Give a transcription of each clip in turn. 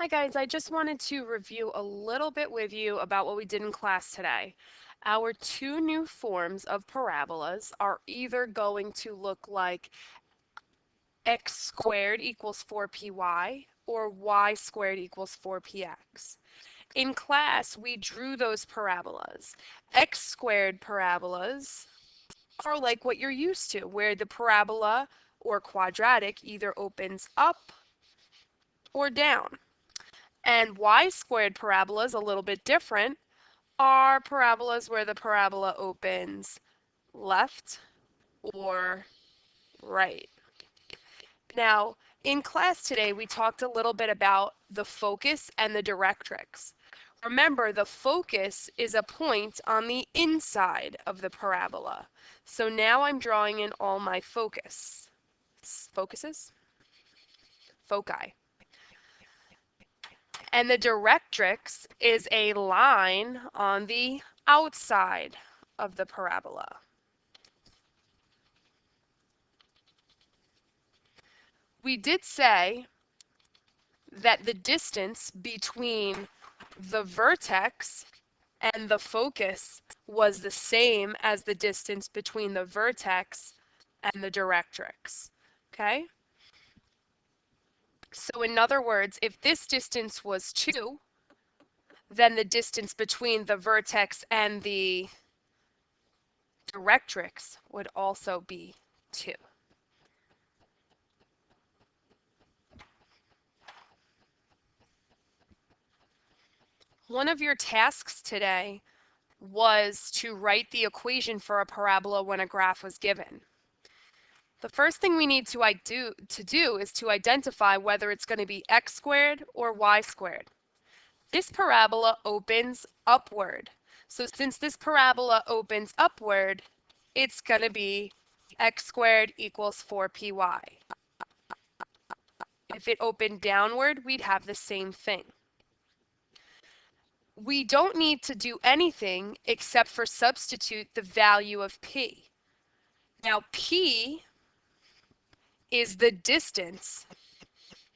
Hi guys, I just wanted to review a little bit with you about what we did in class today. Our two new forms of parabolas are either going to look like x squared equals 4py or y squared equals 4px. In class, we drew those parabolas. X squared parabolas are like what you're used to, where the parabola or quadratic either opens up or down. And y squared parabolas, a little bit different, are parabolas where the parabola opens left or right. Now, in class today, we talked a little bit about the focus and the directrix. Remember, the focus is a point on the inside of the parabola. So now I'm drawing in all my focuses, foci. And the directrix is a line on the outside of the parabola. We did say that the distance between the vertex and the focus was the same as the distance between the vertex and the directrix. Okay? So in other words, if this distance was 2, then the distance between the vertex and the directrix would also be 2. One of your tasks today was to write the equation for a parabola when a graph was given. The first thing we need to do is to identify whether it's going to be x squared or y squared. This parabola opens upward. So since this parabola opens upward, it's going to be x squared equals 4py. If it opened downward, we'd have the same thing. We don't need to do anything except for substitute the value of p. Now p is the distance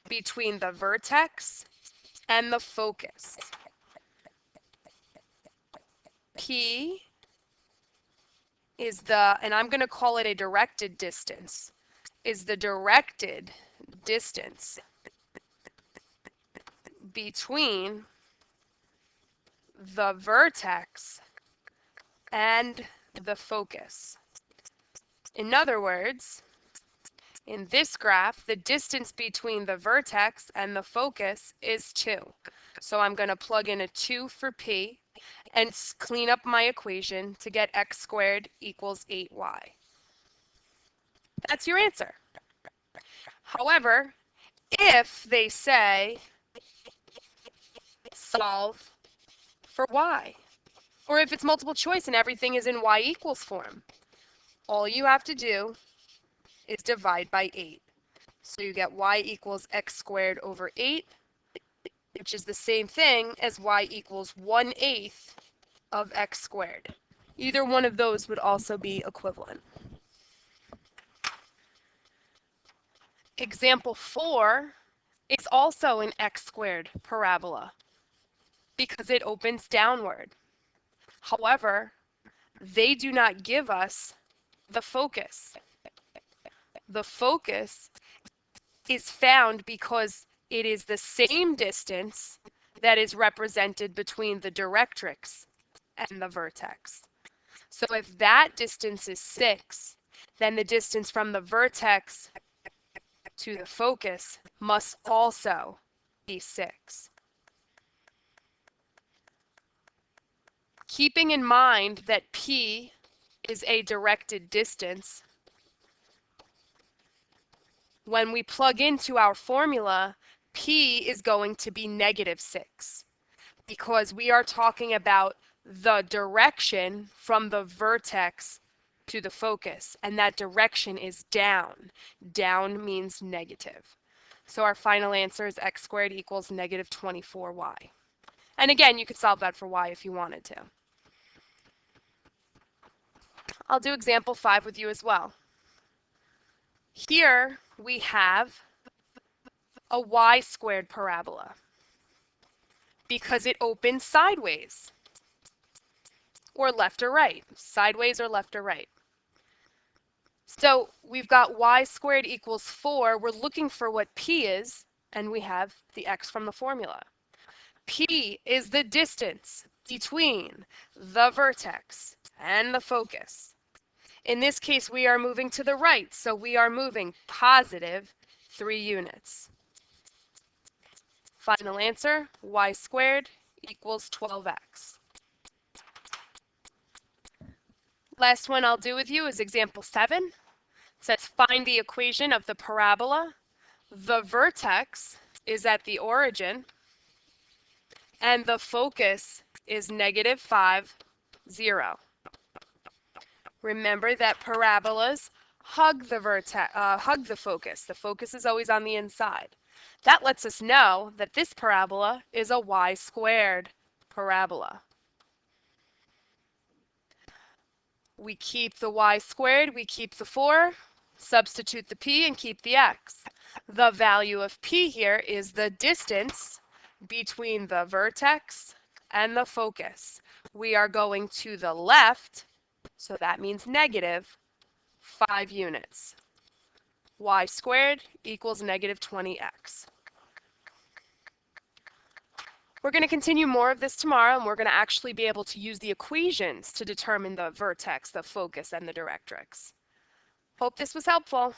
between the vertex and the focus. P is and I'm going to call it a directed distance, is the directed distance between the vertex and the focus. In other words, in this graph, the distance between the vertex and the focus is 2. So I'm going to plug in a 2 for p and clean up my equation to get x squared equals 8y. That's your answer. However, if they say solve for y, or if it's multiple choice and everything is in y equals form, all you have to do is divide by 8. So you get y equals x squared over 8, which is the same thing as y equals 1/8 of x squared. Either one of those would also be equivalent. Example 4 is also an x squared parabola because it opens downward. However, they do not give us the focus. The focus is found because it is the same distance that is represented between the directrix and the vertex. So if that distance is 6, then the distance from the vertex to the focus must also be 6. Keeping in mind that P is a directed distance, when we plug into our formula, P is going to be -6 because we are talking about the direction from the vertex to the focus, and that direction is down. Down means negative. So our final answer is x squared equals -24y. And again, you could solve that for y if you wanted to. I'll do example 5 with you as well. Here we have a y squared parabola. because it opens sideways or left or right, sideways or left or right. So we've got y squared equals 4. We're looking for what p is, and we have the x from the formula. P is the distance between the vertex and the focus. In this case, we are moving to the right, so we are moving positive 3 units. Final answer, y squared equals 12x. Last one I'll do with you is example 7. It says find the equation of the parabola. The vertex is at the origin, and the focus is -5, 0. Remember that parabolas hug the focus. The focus is always on the inside. That lets us know that this parabola is a y squared parabola. We keep the y squared, we keep the 4, substitute the p and keep the x. The value of p here is the distance between the vertex and the focus. We are going to the left, so that means -5 units. Y squared equals -20x. We're going to continue more of this tomorrow, and we're going to actually be able to use the equations to determine the vertex, the focus, and the directrix. Hope this was helpful.